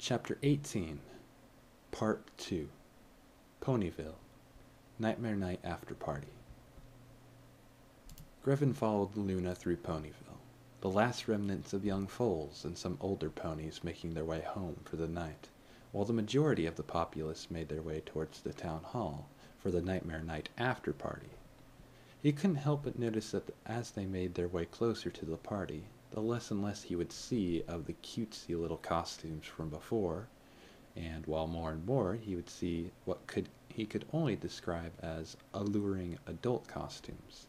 Chapter 18, Part 2, Ponyville, Nightmare Night After Party. Grevin followed Luna through Ponyville, the last remnants of young foals and some older ponies making their way home for the night, while the majority of the populace made their way towards the town hall for the Nightmare Night After Party. He couldn't help but notice that as they made their way closer to the party, the less and less he would see of the cutesy little costumes from before, and while more and more he would see what he could only describe as alluring adult costumes.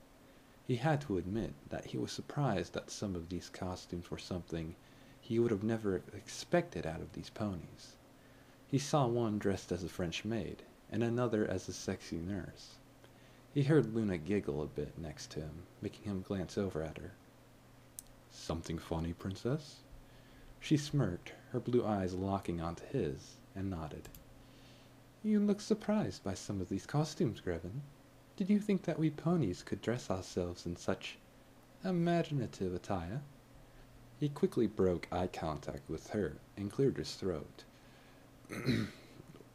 He had to admit that he was surprised that some of these costumes were something he would have never expected out of these ponies. He saw one dressed as a French maid, and another as a sexy nurse. He heard Luna giggle a bit next to him, making him glance over at her. "Something funny, Princess?" She smirked, her blue eyes locking onto his, and nodded. "You look surprised by some of these costumes, Grevin. Did you think that we ponies could dress ourselves in such imaginative attire?" He quickly broke eye contact with her and cleared his throat.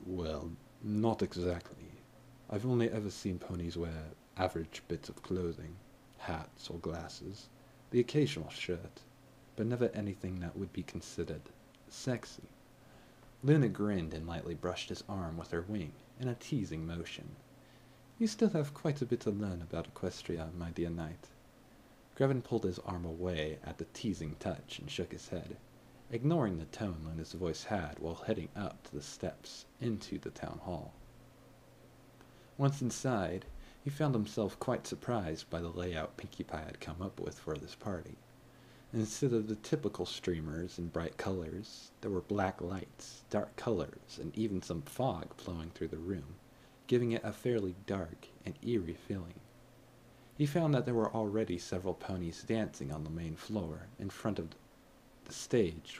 "Well, not exactly. I've only ever seen ponies wear average bits of clothing, hats or glasses, the occasional shirt, but never anything that would be considered sexy." Luna grinned and lightly brushed his arm with her wing in a teasing motion. "You still have quite a bit to learn about Equestria, my dear knight." Grevin pulled his arm away at the teasing touch and shook his head, ignoring the tone Luna's voice had while heading up to the steps into the town hall. Once inside, he found himself quite surprised by the layout Pinkie Pie had come up with for this party. Instead of the typical streamers and bright colors, there were black lights, dark colors, and even some fog flowing through the room, giving it a fairly dark and eerie feeling. He found that there were already several ponies dancing on the main floor in front of the stage,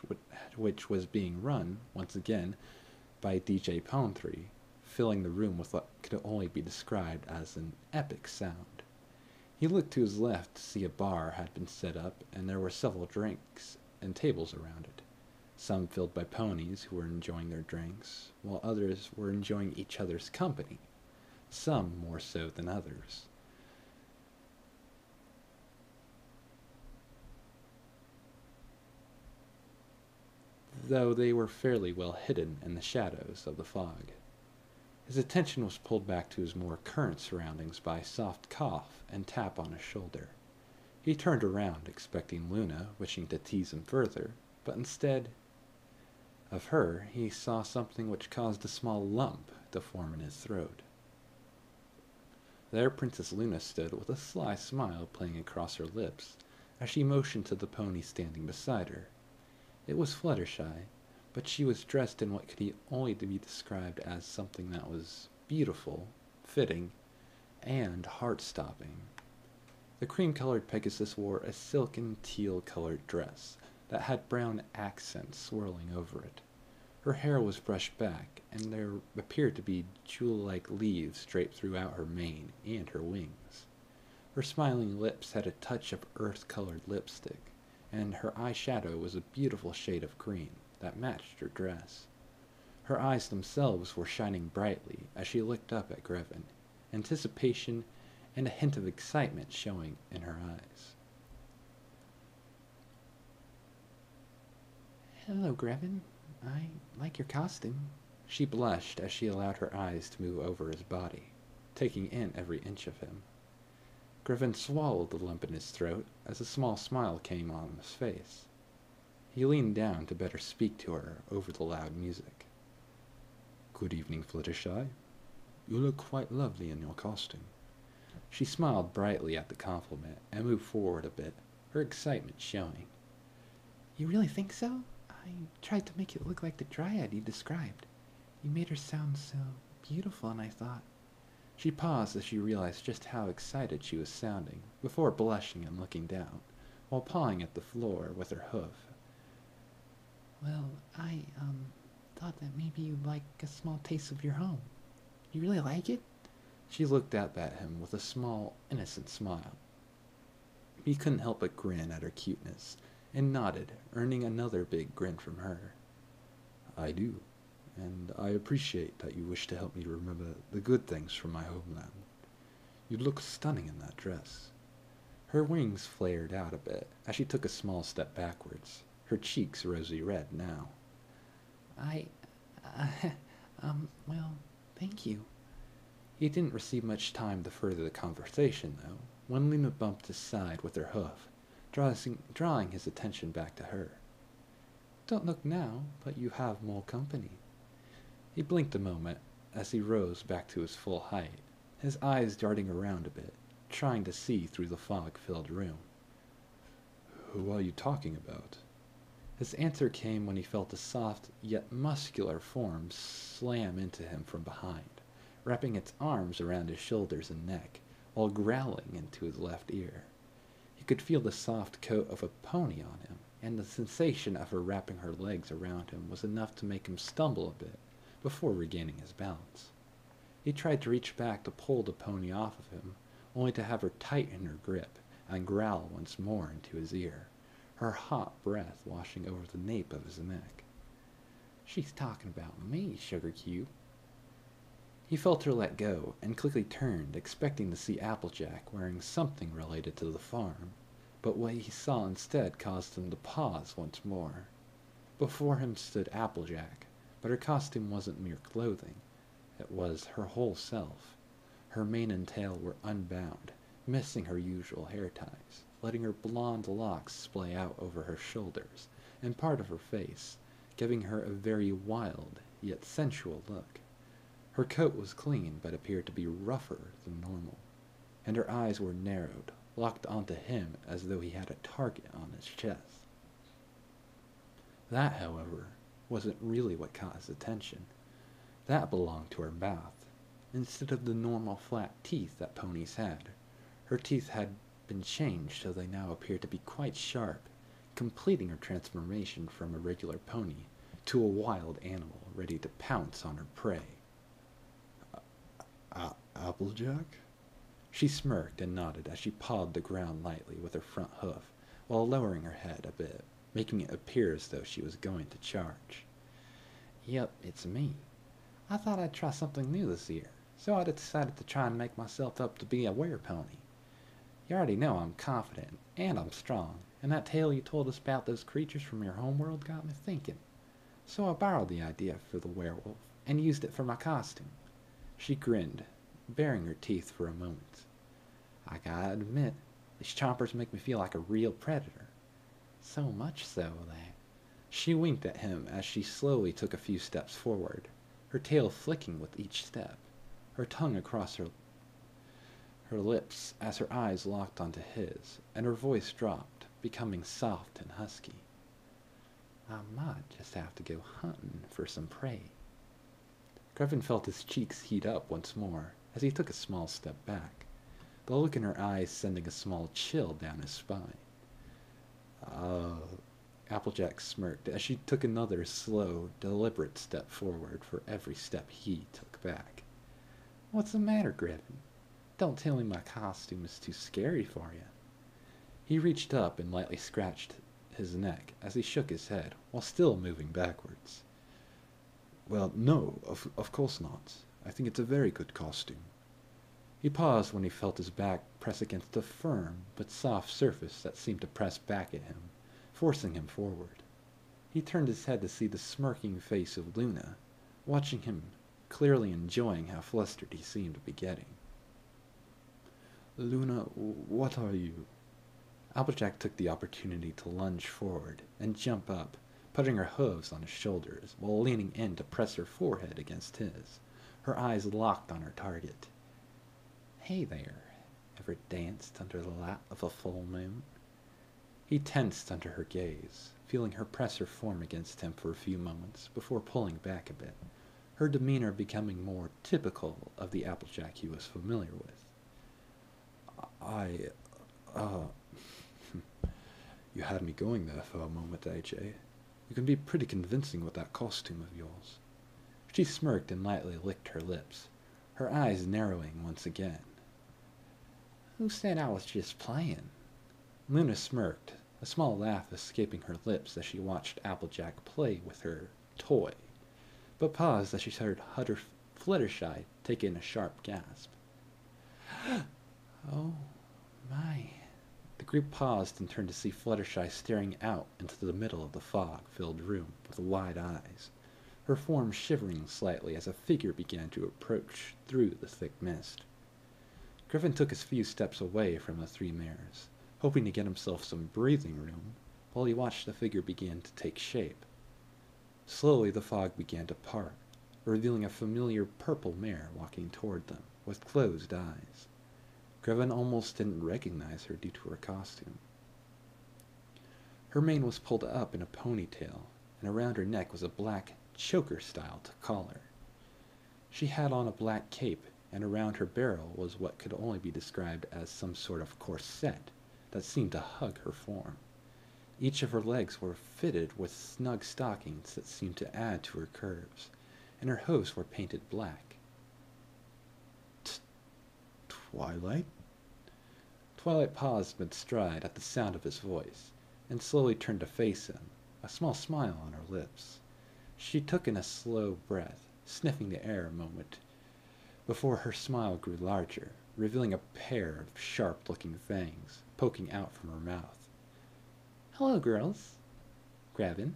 which was being run, once again, by DJ Palm3, filling the room with what could only be described as an epic sound. He looked to his left to see a bar had been set up, and there were several drinks and tables around it, some filled by ponies who were enjoying their drinks, while others were enjoying each other's company, some more so than others. Though they were fairly well hidden in the shadows of the fog. His attention was pulled back to his more current surroundings by a soft cough and tap on his shoulder. He turned around, expecting Luna, wishing to tease him further, but instead of her, he saw something which caused a small lump to form in his throat. There Princess Luna stood with a sly smile playing across her lips as she motioned to the pony standing beside her. It was Fluttershy, but she was dressed in what could only be described as something that was beautiful, fitting, and heart-stopping. The cream-colored Pegasus wore a silken teal-colored dress that had brown accents swirling over it. Her hair was brushed back, and there appeared to be jewel-like leaves draped throughout her mane and her wings. Her smiling lips had a touch of earth-colored lipstick, and her eyeshadow was a beautiful shade of green that matched her dress. Her eyes themselves were shining brightly as she looked up at Grevin, anticipation and a hint of excitement showing in her eyes. "Hello, Grevin. I like your costume." She blushed as she allowed her eyes to move over his body, taking in every inch of him. Grevin swallowed the lump in his throat as a small smile came on his face. He leaned down to better speak to her over the loud music. "Good evening, Fluttershy. You look quite lovely in your costume." She smiled brightly at the compliment and moved forward a bit, her excitement showing. "You really think so? I tried to make it look like the dryad you described. You made her sound so beautiful, and I thought—" She paused as she realized just how excited she was sounding, before blushing and looking down, while pawing at the floor with her hoof. "Well, I thought that maybe you'd like a small taste of your home. You really like it?" She looked up at him with a small, innocent smile. He couldn't help but grin at her cuteness, and nodded, earning another big grin from her. I do, and I appreciate that you wish to help me remember the good things from my homeland. You'd look stunning in that dress. Her wings flared out a bit as she took a small step backwards, her cheeks rosy red now. I, uh, well, thank you. He didn't receive much time to further the conversation, though, when Luna bumped aside with her hoof, drawing his attention back to her. Don't look now, but you have more company. He blinked a moment as he rose back to his full height, his eyes darting around a bit, trying to see through the fog-filled room. Who are you talking about? His answer came when he felt a soft, yet muscular form slam into him from behind, wrapping its arms around his shoulders and neck, while growling into his left ear. He could feel the soft coat of a pony on him, and the sensation of her wrapping her legs around him was enough to make him stumble a bit before regaining his balance. He tried to reach back to pull the pony off of him, only to have her tighten her grip and growl once more into his ear, her hot breath washing over the nape of his neck. She's talking about me, Sugar Cube. He felt her let go and quickly turned, expecting to see Applejack wearing something related to the farm, but what he saw instead caused him to pause once more. Before him stood Applejack, but her costume wasn't mere clothing. It was her whole self. Her mane and tail were unbound, missing her usual hair ties, letting her blonde locks splay out over her shoulders and part of her face, giving her a very wild yet sensual look. Her coat was clean but appeared to be rougher than normal, and her eyes were narrowed, locked onto him as though he had a target on his chest. That, however, wasn't really what caught his attention. That belonged to her mouth. Instead of the normal flat teeth that ponies had, her teeth had been changed so they now appeared to be quite sharp, completing her transformation from a regular pony to a wild animal ready to pounce on her prey. Applejack? She smirked and nodded as she pawed the ground lightly with her front hoof, while lowering her head a bit, making it appear as though she was going to charge. Yep, it's me. I thought I'd try something new this year, so I decided to try and make myself up to be a were-pony. You already know I'm confident, and I'm strong, and that tale you told us about those creatures from your homeworld got me thinking. So I borrowed the idea for the werewolf, and used it for my costume. She grinned, baring her teeth for a moment. I gotta admit, these chompers make me feel like a real predator. So much so that... She winked at him as she slowly took a few steps forward, her tail flicking with each step, her tongue across her lips as her eyes locked onto his, and her voice dropped, becoming soft and husky. I might just have to go hunting for some prey. Grevin felt his cheeks heat up once more as he took a small step back, the look in her eyes sending a small chill down his spine. Applejack smirked as she took another slow, deliberate step forward for every step he took back. What's the matter, Grevin? Don't tell me my costume is too scary for you. He reached up and lightly scratched his neck as he shook his head, while still moving backwards. Well, no, of course not. I think it's a very good costume. He paused when he felt his back press against a firm but soft surface that seemed to press back at him, forcing him forward. He turned his head to see the smirking face of Luna, watching him, clearly enjoying how flustered he seemed to be getting. Luna, what are you? Applejack took the opportunity to lunge forward and jump up, putting her hooves on his shoulders while leaning in to press her forehead against his, her eyes locked on her target. Hey there, ever danced under the light of a full moon? He tensed under her gaze, feeling her press her form against him for a few moments before pulling back a bit, her demeanor becoming more typical of the Applejack he was familiar with. You had me going there for a moment, AJ. You can be pretty convincing with that costume of yours. She smirked and lightly licked her lips, her eyes narrowing once again. Who said I was just playing? Luna smirked, a small laugh escaping her lips as she watched Applejack play with her toy but paused as she heard Fluttershy take in a sharp gasp. Oh my. The group paused and turned to see Fluttershy staring out into the middle of the fog-filled room with wide eyes, her form shivering slightly as a figure began to approach through the thick mist. Griffin took a few steps away from the three mares, hoping to get himself some breathing room, while he watched the figure begin to take shape. Slowly the fog began to part, revealing a familiar purple mare walking toward them, with closed eyes. Griffin almost didn't recognize her due to her costume. Her mane was pulled up in a ponytail, and around her neck was a black choker-style collar. She had on a black cape, and around her barrel was what could only be described as some sort of corset that seemed to hug her form. Each of her legs were fitted with snug stockings that seemed to add to her curves, and her hooves were painted black. Twilight? Twilight paused mid-stride at the sound of his voice, and slowly turned to face him, a small smile on her lips. She took in a slow breath, sniffing the air a moment, before her smile grew larger, revealing a pair of sharp-looking fangs poking out from her mouth. "Hello, girls." Grevin.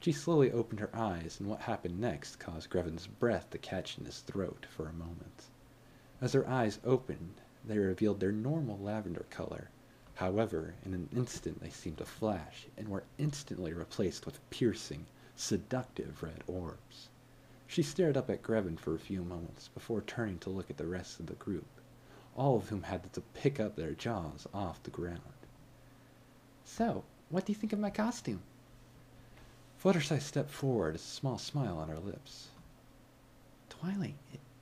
She slowly opened her eyes, and what happened next caused Grevin's breath to catch in his throat for a moment. As her eyes opened, they revealed their normal lavender color. However, in an instant they seemed to flash, and were instantly replaced with piercing, seductive red orbs. She stared up at Grevin for a few moments before turning to look at the rest of the group, all of whom had to pick up their jaws off the ground. "So, what do you think of my costume?" Fluttershy stepped forward, a small smile on her lips. "Twilight,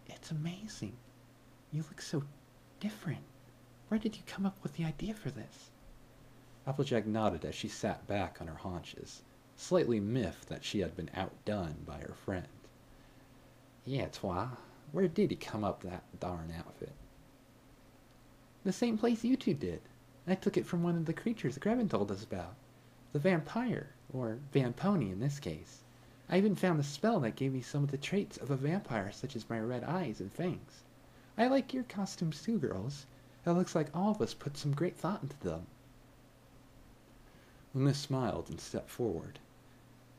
it's amazing. You look so different. Where did you come up with the idea for this?" Applejack nodded as she sat back on her haunches, slightly miffed that she had been outdone by her friend. "Yeah, Twi, where did he come up that darn outfit?" "The same place you two did. I took it from one of the creatures Grevin told us about. The vampire, or vampony in this case. I even found the spell that gave me some of the traits of a vampire, such as my red eyes and fangs. I like your costumes too, girls. It looks like all of us put some great thought into them." Luna smiled and stepped forward.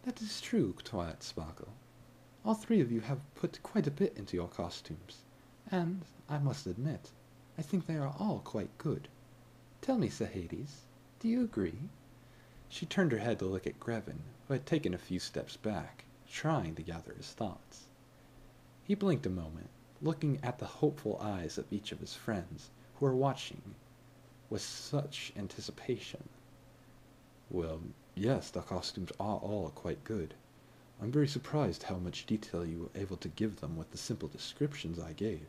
"That is true, Twilight Sparkle. All three of you have put quite a bit into your costumes, and, I must admit, I think they are all quite good. Tell me, Sir Hades, do you agree?" She turned her head to look at Grevin, who had taken a few steps back, trying to gather his thoughts. He blinked a moment, looking at the hopeful eyes of each of his friends, who were watching with such anticipation. "Well, yes, the costumes are all quite good. I'm very surprised how much detail you were able to give them with the simple descriptions I gave."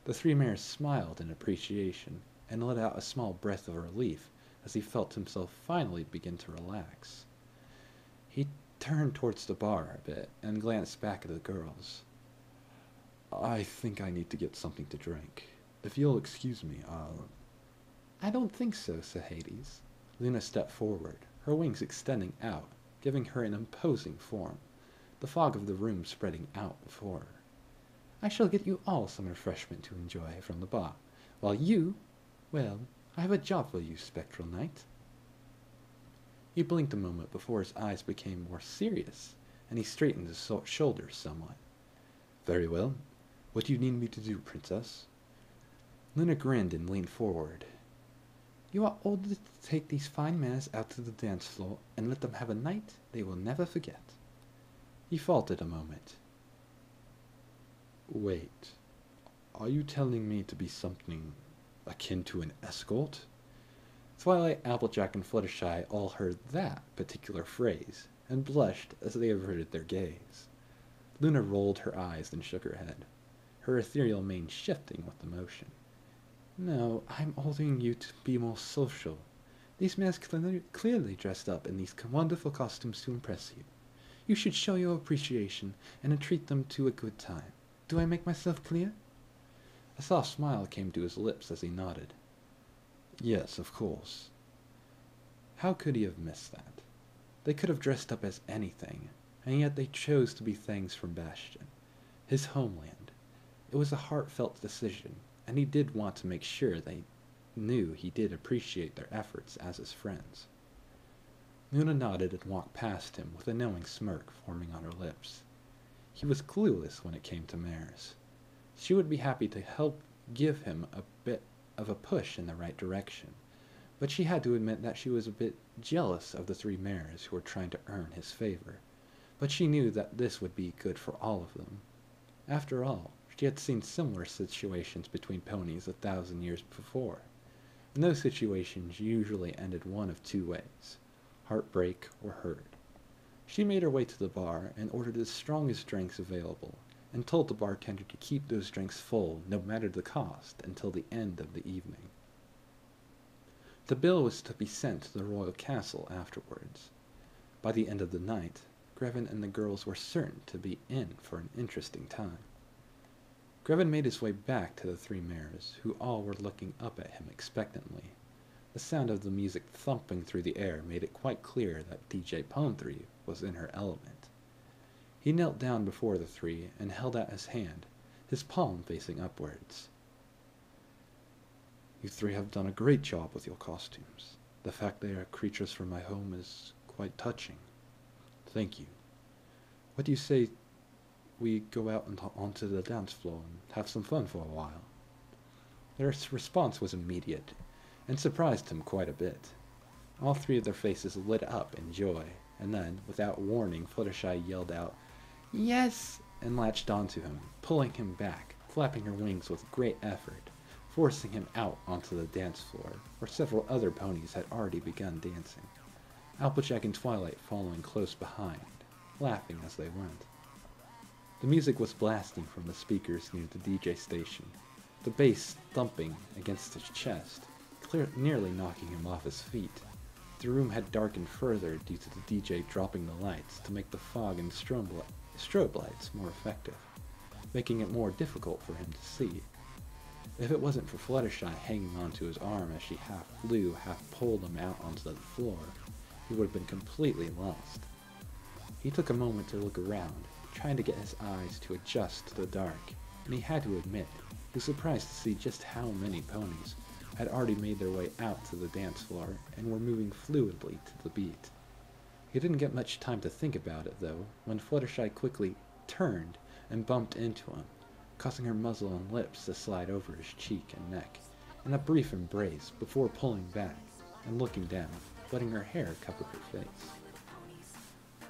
The three mares smiled in appreciation, and let out a small breath of relief as he felt himself finally begin to relax. He turned towards the bar a bit, and glanced back at the girls. "I think I need to get something to drink. If you'll excuse me, I'll—" "I don't think so, Sir Hades." Luna stepped forward, her wings extending out, giving her an imposing form, the fog of the room spreading out before her. "I shall get you all some refreshment to enjoy from the bar, while you, well, I have a job for you, Spectral Knight." He blinked a moment before his eyes became more serious, and he straightened his shoulders somewhat. "Very well. What do you need me to do, Princess?" Luna grinned and leaned forward. "You are ordered to take these fine mares out to the dance floor and let them have a night they will never forget." He faltered a moment. "Wait, are you telling me to be something akin to an escort?" Twilight, Applejack, and Fluttershy all heard that particular phrase, and blushed as they averted their gaze. Luna rolled her eyes and shook her head, her ethereal mane shifting with emotion. "No, I'm ordering you to be more social. These mares clearly dressed up in these wonderful costumes to impress you. You should show your appreciation and entreat them to a good time. Do I make myself clear?" A soft smile came to his lips as he nodded. "Yes, of course." How could he have missed that? They could have dressed up as anything, and yet they chose to be things from Bastion, his homeland. It was a heartfelt decision, and he did want to make sure they knew he did appreciate their efforts as his friends. Luna nodded and walked past him with a knowing smirk forming on her lips. He was clueless when it came to mares. She would be happy to help give him a bit of a push in the right direction, but she had to admit that she was a bit jealous of the 3 mares who were trying to earn his favor. But she knew that this would be good for all of them. After all, she had seen similar situations between ponies 1,000 years before, and those situations usually ended one of 2 ways: heartbreak or hurt. She made her way to the bar and ordered the strongest drinks available, and told the bartender to keep those drinks full no matter the cost until the end of the evening. The bill was to be sent to the royal castle afterwards. By the end of the night, Grevin and the girls were certain to be in for an interesting time. Grevin made his way back to the 3 mares, who all were looking up at him expectantly. The sound of the music thumping through the air made it quite clear that DJ Pon3 was in her element. He knelt down before the 3 and held out his hand, his palm facing upwards. "You 3 have done a great job with your costumes. The fact they are creatures from my home is quite touching. Thank you. What do you say we go out onto the dance floor and have some fun for a while?" Their response was immediate, and surprised him quite a bit. All 3 of their faces lit up in joy, and then, without warning, Fluttershy yelled out, "Yes!" and latched onto him, pulling him back, flapping her wings with great effort, forcing him out onto the dance floor, where several other ponies had already begun dancing, Applejack and Twilight following close behind, laughing as they went. The music was blasting from the speakers near the DJ station, the bass thumping against his chest, nearly knocking him off his feet. The room had darkened further due to the DJ dropping the lights to make the fog and strobe lights more effective, making it more difficult for him to see. If it wasn't for Fluttershy hanging onto his arm as she half flew, half pulled him out onto the floor, he would have been completely lost. He took a moment to look around, trying to get his eyes to adjust to the dark, and he had to admit he was surprised to see just how many ponies had already made their way out to the dance floor and were moving fluidly to the beat. He didn't get much time to think about it, though, when Fluttershy quickly turned and bumped into him, causing her muzzle and lips to slide over his cheek and neck in a brief embrace before pulling back and looking down, letting her hair cover her face.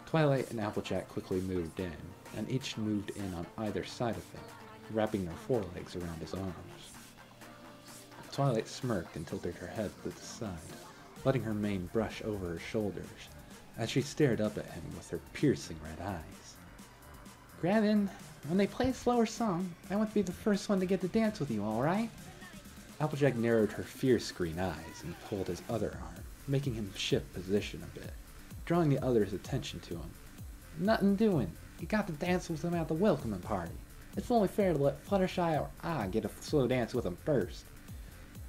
Twilight and Applejack quickly moved in, and each moved in on either side of him, wrapping their forelegs around his arms. Twilight smirked and tilted her head to the side, letting her mane brush over her shoulders as she stared up at him with her piercing red eyes. "Grevin, when they play a slower song, I want to be the first one to get to dance with you, alright?" Applejack narrowed her fierce green eyes and pulled his other arm, making him shift position a bit, drawing the other's attention to him. "Nothing doing. You got to dance with him at the welcoming party. It's only fair to let Fluttershy or I get a slow dance with him first."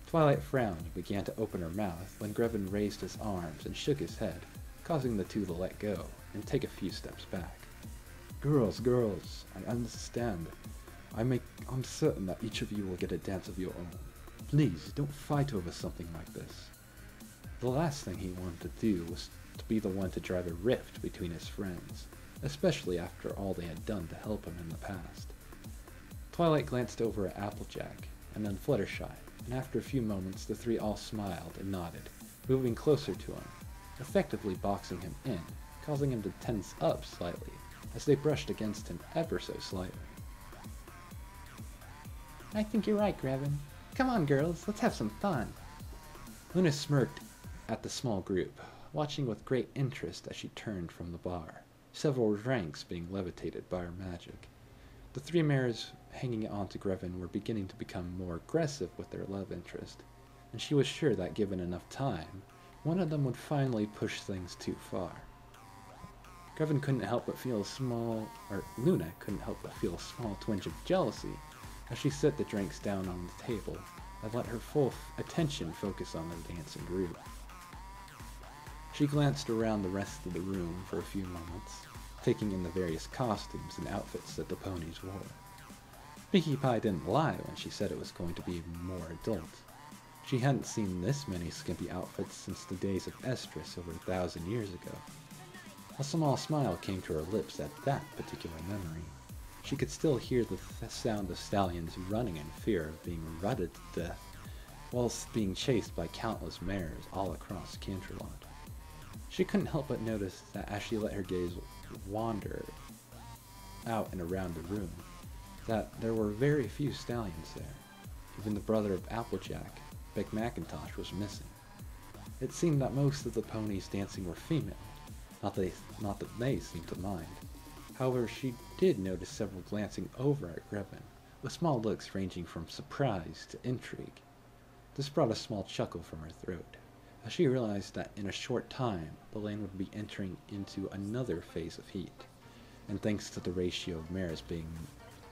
Twilight frowned and began to open her mouth when Grevin raised his arms and shook his head, causing the 2 to let go and take a few steps back. Girls, I understand. I'm certain that each of you will get a dance of your own. Please, don't fight over something like this." The last thing he wanted to do was to be the one to drive a rift between his friends, especially after all they had done to help him in the past. Twilight glanced over at Applejack, and then Fluttershy, and after a few moments the 3 all smiled and nodded, moving closer to him, effectively boxing him in, causing him to tense up slightly, as they brushed against him ever so slightly. "I think you're right, Grevin. Come on, girls, let's have some fun." Luna smirked at the small group, watching with great interest as she turned from the bar, several drinks being levitated by her magic. The 3 mares hanging on to Grevin were beginning to become more aggressive with their love interest, and she was sure that given enough time, one of them would finally push things too far. Grevin couldn't help but feel Luna couldn't help but feel a small twinge of jealousy as she set the drinks down on the table and let her full attention focus on the dancing group. She glanced around the rest of the room for a few moments, taking in the various costumes and outfits that the ponies wore. Pinkie Pie didn't lie when she said it was going to be more adult. She hadn't seen this many skimpy outfits since the days of Estrus over 1,000 years ago. A small smile came to her lips at that particular memory. She could still hear the sound of stallions running in fear of being rutted to death, whilst being chased by countless mares all across Canterlot. She couldn't help but notice that as she let her gaze wander out and around the room, that there were very few stallions there. Even the brother of Applejack, Beck McIntosh, was missing. It seemed that most of the ponies dancing were female, not that they seemed to mind. However, she did notice several glancing over at Grevin, with small looks ranging from surprise to intrigue. This brought a small chuckle from her throat, as she realized that in a short time the land would be entering into another phase of heat, and thanks to the ratio of mares being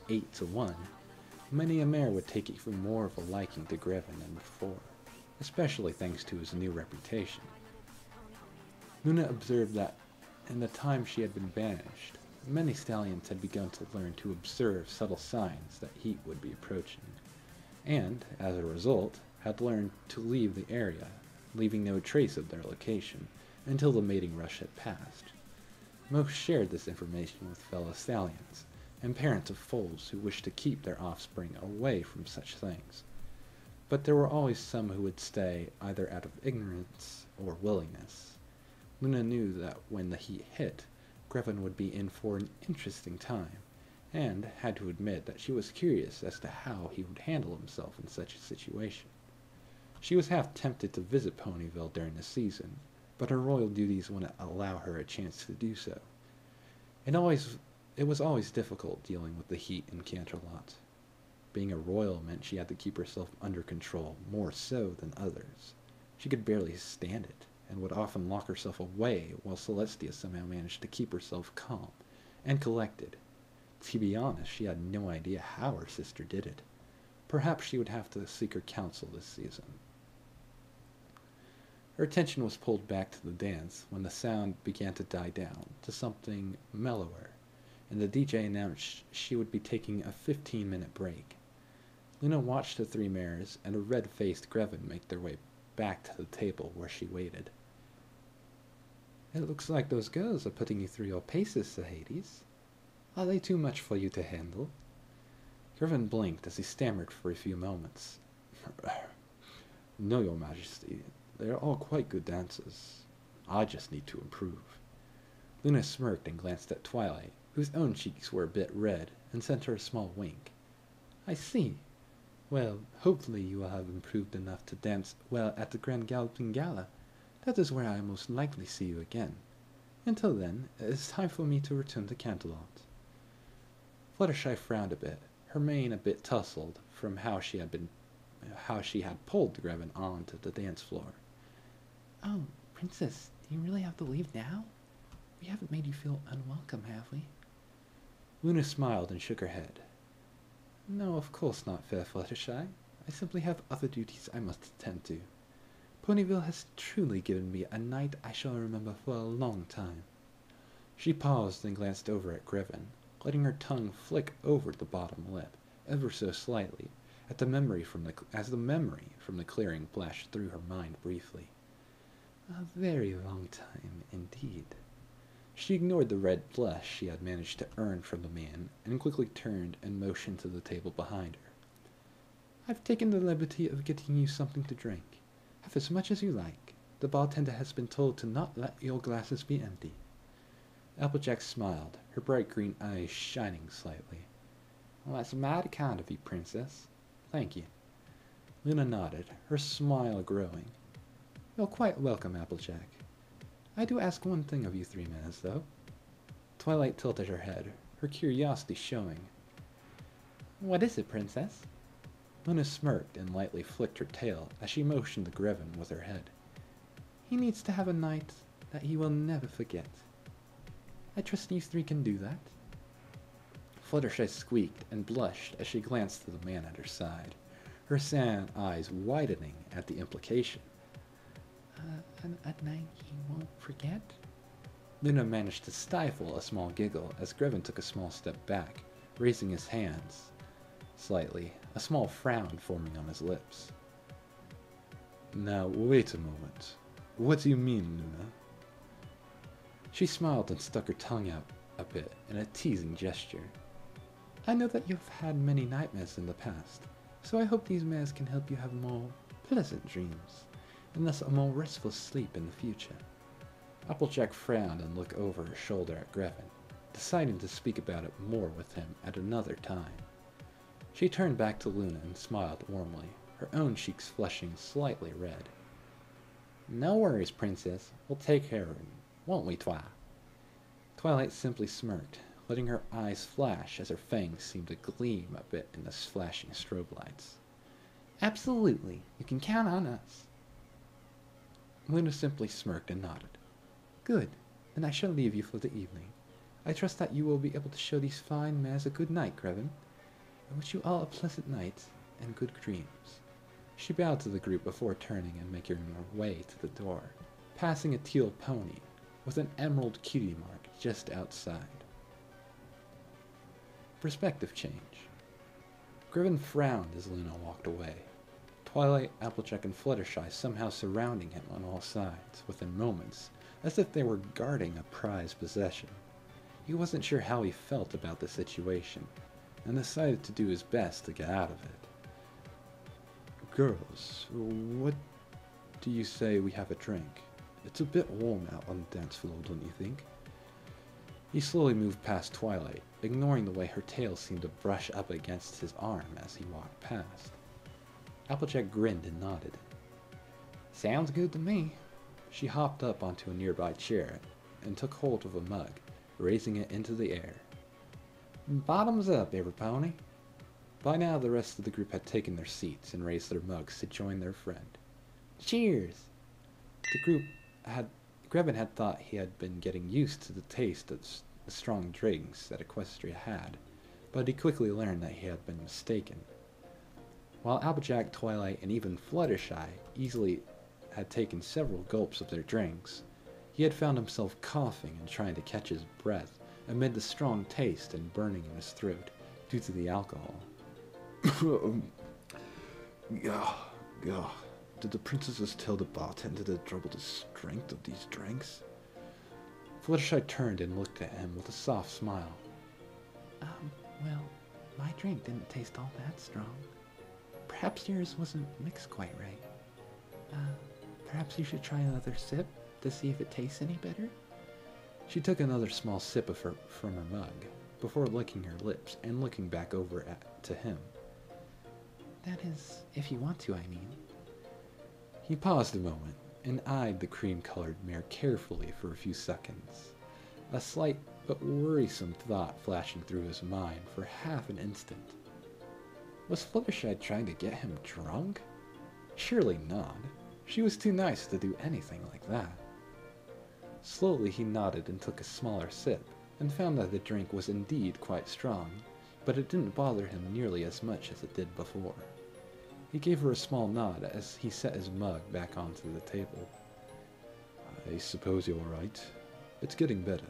8 to 1, many a mare would take even more of a liking to Grevin than before, especially thanks to his new reputation. Luna observed that in the time she had been banished, many stallions had begun to learn to observe subtle signs that heat would be approaching, and, as a result, had learned to leave the area, leaving no trace of their location, until the mating rush had passed. Most shared this information with fellow stallions, and parents of foals who wished to keep their offspring away from such things. But there were always some who would stay either out of ignorance or willingness. Luna knew that when the heat hit, Grevin would be in for an interesting time, and had to admit that she was curious as to how he would handle himself in such a situation. She was half tempted to visit Ponyville during the season, but her royal duties wouldn't allow her a chance to do so. It was always difficult dealing with the heat in Canterlot. Being a royal meant she had to keep herself under control more so than others. She could barely stand it, and would often lock herself away while Celestia somehow managed to keep herself calm and collected. To be honest, she had no idea how her sister did it. Perhaps she would have to seek her counsel this season. Her attention was pulled back to the dance when the sound began to die down to something mellower, and the DJ announced she would be taking a 15-minute break. Luna watched the 3 mares and a red-faced Grevin make their way back to the table where she waited. "It looks like those girls are putting you through your paces, Sir Hades. Are they too much for you to handle?" Grevin blinked as he stammered for a few moments. "No, Your Majesty. They are all quite good dancers. I just need to improve." Luna smirked and glanced at Twilight, whose own cheeks were a bit red, and sent her a small wink. "I see. Well, hopefully you will have improved enough to dance well at the Grand Galloping Gala. That is where I will most likely see you again. Until then, it is time for me to return to Canterlot." Fluttershy frowned a bit, her mane a bit tousled from how she had pulled Grevin onto the dance floor. "Oh, Princess, do you really have to leave now? We haven't made you feel unwelcome, have we?" Luna smiled and shook her head. "No, of course not, fair Fluttershy. I simply have other duties I must attend to. Ponyville has truly given me a night I shall remember for a long time." She paused and glanced over at Grevin, letting her tongue flick over the bottom lip, ever so slightly, as the memory from the clearing flashed through her mind briefly. "A very long time, indeed." She ignored the red flush she had managed to earn from the man, and quickly turned and motioned to the table behind her. "I've taken the liberty of getting you something to drink. Have as much as you like. The bartender has been told to not let your glasses be empty." Applejack smiled, her bright green eyes shining slightly. "Well, that's mighty kind of you, Princess. Thank you." Luna nodded, her smile growing. "You're quite welcome, Applejack. I do ask one thing of you 3 minutes, though." Twilight tilted her head, her curiosity showing. "What is it, Princess?" Luna smirked and lightly flicked her tail as she motioned to Grevin with her head. "He needs to have a night that he will never forget. I trust you 3 can do that." Fluttershy squeaked and blushed as she glanced to the man at her side, her sad eyes widening at the implication. A night he won't forget?" Luna managed to stifle a small giggle as Grevin took a small step back, raising his hands slightly, a small frown forming on his lips. Now, wait a moment. What do you mean, Luna? She smiled and stuck her tongue out a bit in a teasing gesture. I know that you've had many nightmares in the past, so I hope these mares can help you have more pleasant dreams, and thus a more restful sleep in the future. Applejack frowned and looked over her shoulder at Grevin, deciding to speak about it more with him at another time. She turned back to Luna and smiled warmly, her own cheeks flushing slightly red. No worries, Princess. We'll take care of him, won't we, Twi? Twilight simply smirked, letting her eyes flash as her fangs seemed to gleam a bit in the flashing strobe lights. Absolutely. You can count on us. Luna simply smirked and nodded. Good. Then I shall leave you for the evening. I trust that you will be able to show these fine mares a good night, Grevin. I wish you all a pleasant night and good dreams. She bowed to the group before turning and making her way to the door, passing a teal pony with an emerald cutie mark just outside. Perspective change. Grevin frowned as Luna walked away. Twilight, Applejack, and Fluttershy somehow surrounding him on all sides within moments, as if they were guarding a prized possession. He wasn't sure how he felt about the situation, and decided to do his best to get out of it. Girls, what do you say we have a drink? It's a bit warm out on the dance floor, don't you think? He slowly moved past Twilight, ignoring the way her tail seemed to brush up against his arm as he walked past. Applejack grinned and nodded. Sounds good to me. She hopped up onto a nearby chair and took hold of a mug, raising it into the air. Bottoms up, every pony. By now the rest of the group had taken their seats and raised their mugs to join their friend. Cheers! Grevin had thought he had been getting used to the taste of the strong drinks that Equestria had, but he quickly learned that he had been mistaken. While Applejack, Twilight, and even Fluttershy easily had taken several gulps of their drinks, he had found himself coughing and trying to catch his breath amid the strong taste and burning in his throat due to the alcohol. Did the princesses tell the bartender to double the strength of these drinks? Fluttershy turned and looked at him with a soft smile. Well, my drink didn't taste all that strong. Perhaps yours wasn't mixed quite right. Perhaps you should try another sip to see if it tastes any better? She took another small sip from her mug, before licking her lips and looking back over to him. That is, if you want to, I mean. He paused a moment and eyed the cream-colored mare carefully for a few seconds, a slight but worrisome thought flashing through his mind for half an instant. Was Fluttershy trying to get him drunk? Surely not. She was too nice to do anything like that. Slowly he nodded and took a smaller sip, and found that the drink was indeed quite strong, but it didn't bother him nearly as much as it did before. He gave her a small nod as he set his mug back onto the table. I suppose you're right. It's getting better.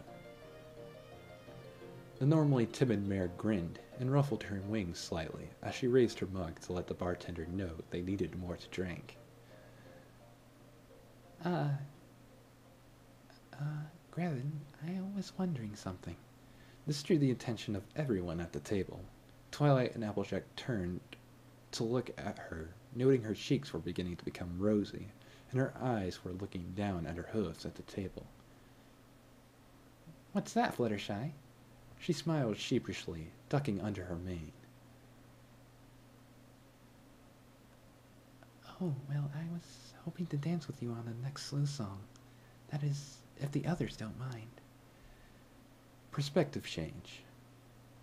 The normally timid mare grinned and ruffled her wings slightly as she raised her mug to let the bartender know they needed more to drink. Grevin, I was wondering something. This drew the attention of everyone at the table. Twilight and Applejack turned to look at her, noting her cheeks were beginning to become rosy, and her eyes were looking down at her hoofs at the table. What's that, Fluttershy? She smiled sheepishly, ducking under her mane. Oh, well, I was hoping to dance with you on the next slow song. That is, if the others don't mind. Perspective change.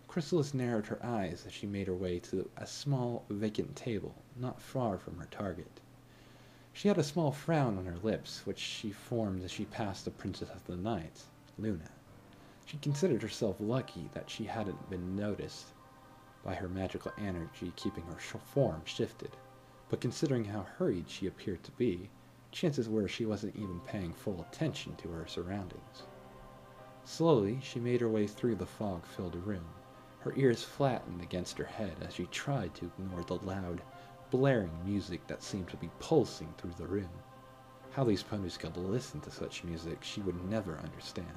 Chrysalis narrowed her eyes as she made her way to a small, vacant table not far from her target. She had a small frown on her lips, which she formed as she passed the Princess of the Night, Luna. She considered herself lucky that she hadn't been noticed by her magical energy keeping her form shifted, but considering how hurried she appeared to be, chances were she wasn't even paying full attention to her surroundings. Slowly, she made her way through the fog-filled room. Her ears flattened against her head as she tried to ignore the loud, blaring music that seemed to be pulsing through the room. How these ponies could listen to such music she would never understand.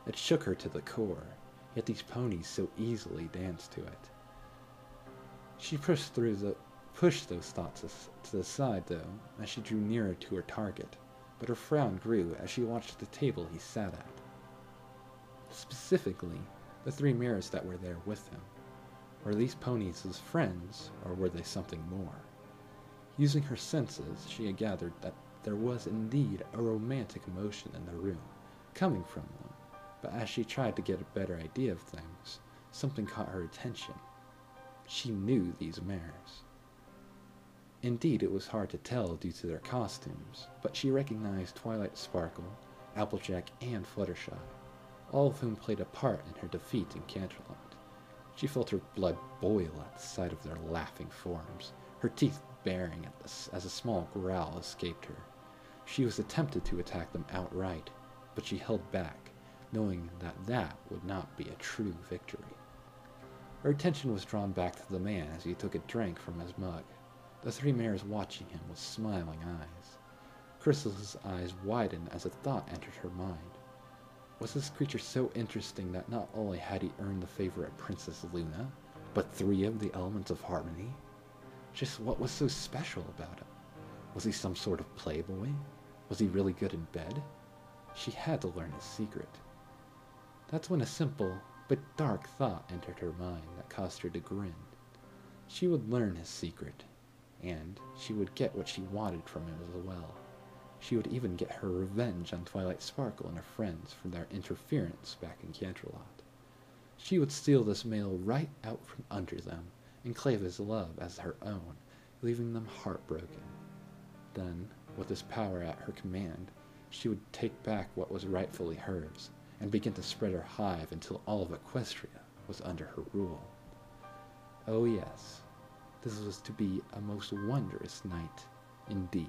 It shook her to the core, yet these ponies so easily danced to it. She pushed those thoughts to the side, though, as she drew nearer to her target, but her frown grew as she watched the table he sat at. Specifically, the three mirrors that were there with him. Were these ponies his friends, or were they something more? Using her senses, she had gathered that there was indeed a romantic emotion in the room, coming from them, but as she tried to get a better idea of things, something caught her attention. She knew these mares. Indeed, it was hard to tell due to their costumes, but she recognized Twilight Sparkle, Applejack, and Fluttershy, all of whom played a part in her defeat in Canterlot. She felt her blood boil at the sight of their laughing forms, her teeth baring as a small growl escaped her. She was tempted to attack them outright, but she held back, knowing that that would not be a true victory. Her attention was drawn back to the man as he took a drink from his mug, the three mares watching him with smiling eyes. Crystal's eyes widened as a thought entered her mind. Was this creature so interesting that not only had he earned the favor of Princess Luna, but 3 of the elements of harmony? Just what was so special about him? Was he some sort of playboy? Was he really good in bed? She had to learn his secret. That's when a simple but dark thought entered her mind that caused her to grin. She would learn his secret, and she would get what she wanted from him as well. She would even get her revenge on Twilight Sparkle and her friends for their interference back in Canterlot. She would steal this male right out from under them and claim his love as her own, leaving them heartbroken. Then, with his power at her command, she would take back what was rightfully hers and begin to spread her hive until all of Equestria was under her rule. Oh yes, this was to be a most wondrous night indeed.